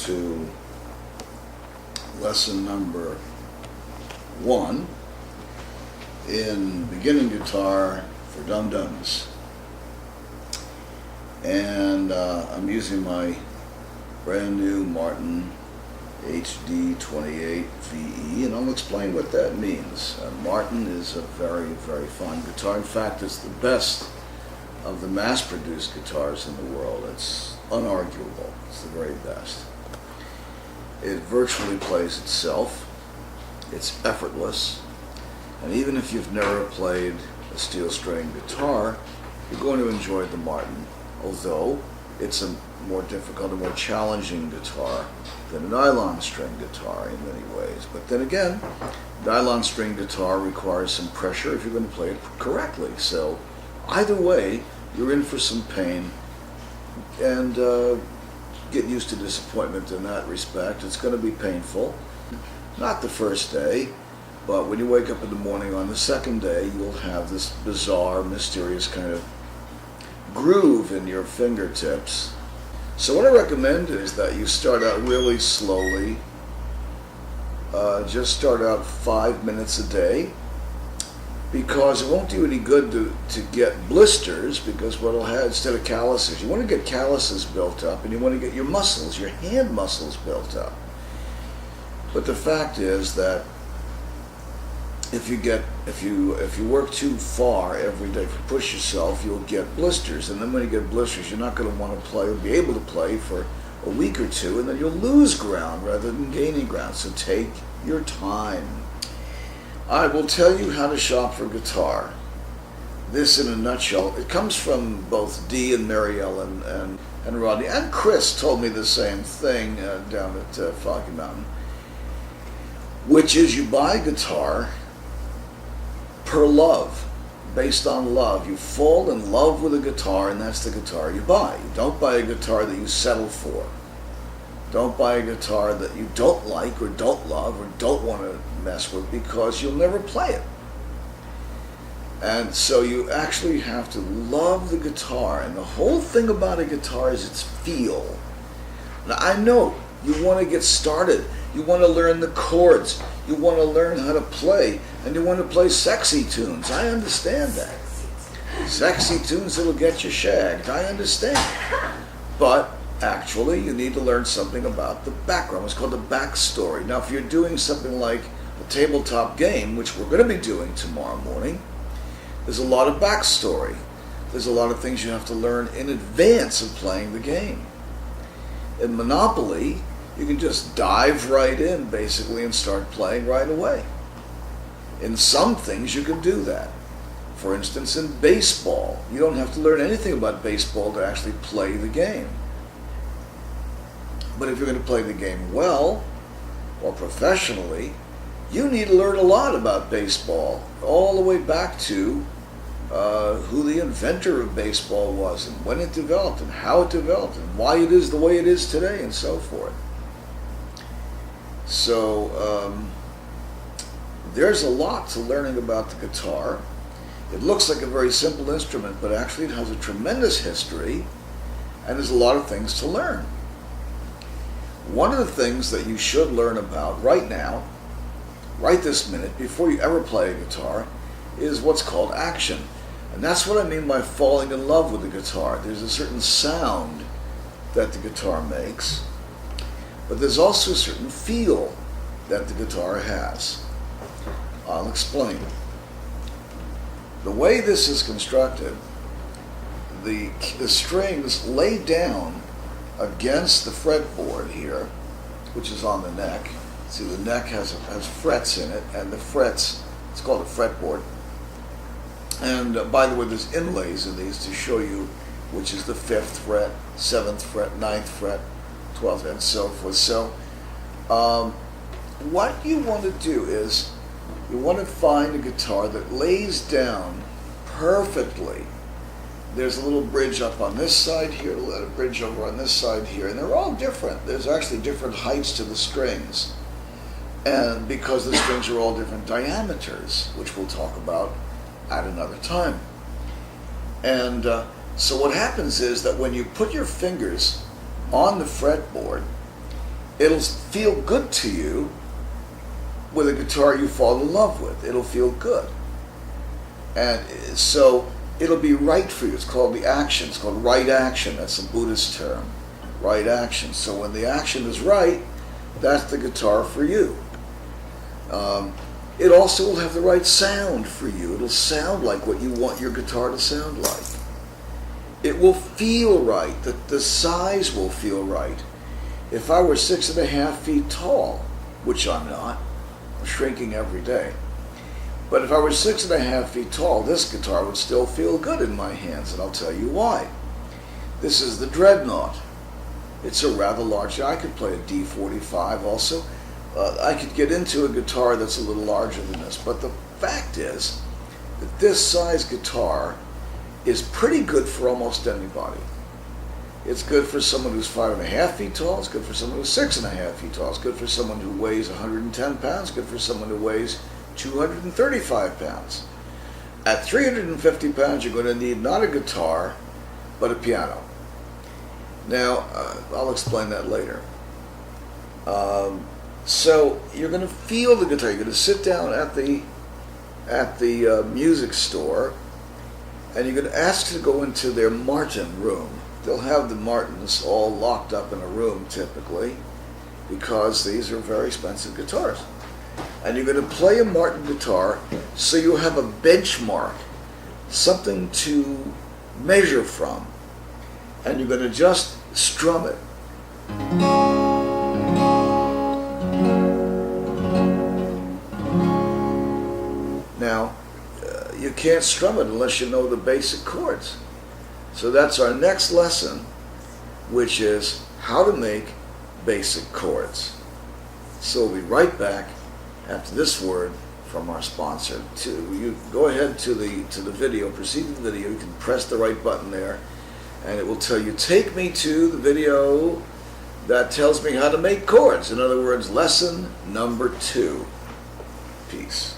to lesson number 1 in beginning guitar for dum-dums. And I'm using my brand new Martin hd28ve, and I'll explain what that means. Martin is a very, very fine guitar. In fact, it's the best of the mass-produced guitars in the world. It's unarguable. It's the very best. It virtually plays itself. It's effortless. And even if you've never played a steel string guitar, you're going to enjoy the Martin, although it's a more difficult and more challenging guitar than a nylon string guitar in many ways. But then again, nylon string guitar requires some pressure if you're going to play it correctly. So either way, you're in for some pain, and get used to disappointment in that respect. It's going to be painful. Not the first day, but when you wake up in the morning on the second day, you'll have this bizarre, mysterious kind of groove in your fingertips. So what I recommend is that you start out really slowly. Just start out 5 minutes a day, because it won't do any good to get blisters, because what it'll have, instead of calluses, you want to get calluses built up, and you want to get your muscles, your hand muscles built up. But the fact is that if you work too far every day, if you push yourself, you'll get blisters, and then when you get blisters, you're not going to want to play or be able to play for a week or two, and then you'll lose ground rather than gaining ground. So take your time. I will tell you how to shop for guitar. This in a nutshell. It comes from both Dee and Mary Ellen and Rodney, and Chris told me the same thing down at Foggy Mountain, which is you buy a guitar per love, based on love. You fall in love with a guitar, and that's the guitar you buy. You don't buy a guitar that you settle for. Don't buy a guitar that you don't like or don't love or don't want to mess with, because you'll never play it. And so you actually have to love the guitar, and the whole thing about a guitar is its feel. Now, I know you want to get started. You want to learn the chords. You want to learn how to play, and you want to play sexy tunes. I understand that. Sexy tunes that'll get you shagged. I understand. But actually, you need to learn something about the background. It's called the backstory. Now, if you're doing something like a tabletop game, which we're going to be doing tomorrow morning, there's a lot of backstory. There's a lot of things you have to learn in advance of playing the game. In Monopoly, you can just dive right in, basically, and start playing right away. In some things, you can do that. For instance, in baseball, you don't have to learn anything about baseball to actually play the game. But if you're going to play the game well, or professionally, you need to learn a lot about baseball, all the way back to who the inventor of baseball was, and when it developed, and how it developed, and why it is the way it is today, and so forth. So there's a lot to learning about the guitar. It looks like a very simple instrument, but actually it has a tremendous history, and there's a lot of things to learn. One of the things that you should learn about right now, right this minute, before you ever play a guitar, is what's called action. And that's what I mean by falling in love with the guitar. There's a certain sound that the guitar makes, but there's also a certain feel that the guitar has. I'll explain. The way this is constructed, the strings lay down against the fretboard here, which is on the neck. See, the neck has frets in it, and the frets, it's called a fretboard. And by the way, there's inlays in these to show you which is the 5th fret, 7th fret, 9th fret, 12th, and so forth. So what you want to do is you want to find a guitar that lays down perfectly. There's a little bridge up on this side here, a little bridge over on this side here, and they're all different. There's actually different heights to the strings, and because the strings are all different diameters, which we'll talk about at another time. And so what happens is that when you put your fingers on the fretboard, it'll feel good to you with a guitar you fall in love with. It'll feel good. And so it'll be right for you. It's called the action. It's called right action. That's a Buddhist term. Right action. So when the action is right, that's the guitar for you. It also will have the right sound for you. It'll sound like what you want your guitar to sound like. It will feel right. The size will feel right. If I were 6.5 feet tall, which I'm not, I'm shrinking every day, but if I were 6.5 feet tall, this guitar would still feel good in my hands, and I'll tell you why. This is the Dreadnought. It's a rather large, I could play a D45 also. I could get into a guitar that's a little larger than this, but the fact is that this size guitar is pretty good for almost anybody. It's good for someone who's 5.5 feet tall, it's good for someone who's 6.5 feet tall, it's good for someone who weighs 110 pounds, good for someone who weighs 235 pounds. At 350 pounds, you're going to need not a guitar, but a piano. Now, I'll explain that later. So you're going to feel the guitar. You're going to sit down at the music store, and you're going to ask to go into their Martin room. They'll have the Martins all locked up in a room typically, because these are very expensive guitars. And you're going to play a Martin guitar, so you have a benchmark, something to measure from, and you're going to just strum it. Now, you can't strum it unless you know the basic chords. So that's our next lesson, which is how to make basic chords. So we'll be right back after this word from our sponsor. You go ahead to the video, proceed to the video. You can press the right button there, and it will tell you, take me to the video that tells me how to make chords. In other words, lesson number 2. Peace.